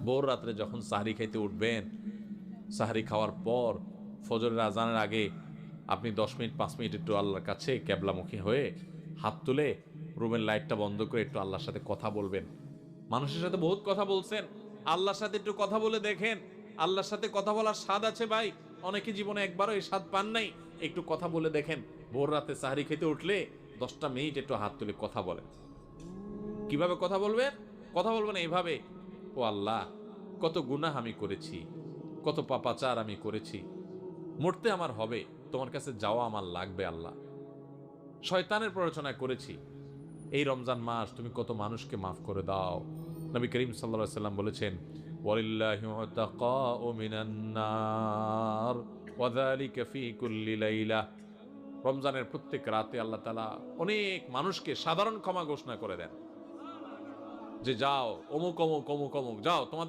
ভোর রাত্রে যখন সাহরি খাইতে উঠবেন, সাহরি খাওয়ার পর ফজরের আজানের আগে আপনি 10 মিনিট 5 মিনিট একটু আল্লাহর কাছে ক্যাবলামুখী হয়ে হাত তুলে রুমের লাইটটা বন্ধ করে একটু আল্লাহর সাথে কথা বলবেন। মানুষের সাথে বহুত কথা বলছেন, আল্লাহর সাথে একটু কথা বলে দেখেন। আল্লাহর সাথে কথা বলার স্বাদ আছে ভাই, অনেকে জীবনে একবারও এই স্বাদ পান নাই। একটু কথা বলে দেখেন, ভোর রাতে সাহরি খেতে উঠলে 10টা মিনিট একটু হাত তুলে কথা বলেন। কিভাবে কথা বলবেন? কথা বলবেন এইভাবে, ও আল্লাহ, কত গুনাহ আমি করেছি, কত পাপাচার আমি করেছি, মরতে আমার হবে, তোমার কাছে যাওয়া আমার লাগবে আল্লাহ, শয়তানের প্ররোচনা করেছি, এই রমজান মাস তুমি কত মানুষকে মাফ করে দাও। নবী করিম সাল্লাল্লাহু আলাইহি ওয়াসাল্লাম বলেছেন, ওয়ালিল্লাহি উতাকাউ মিনান নার ওয়া যালিকা ফি কুল্লি লাইলা। রমজানের প্রত্যেক রাতে আল্লাহ তাআলা অনেক মানুষকে সাধারণ ক্ষমা ঘোষণা করে দেন, যে যাও অমুক অমুক অমুক অমুক, যাও তোমাদের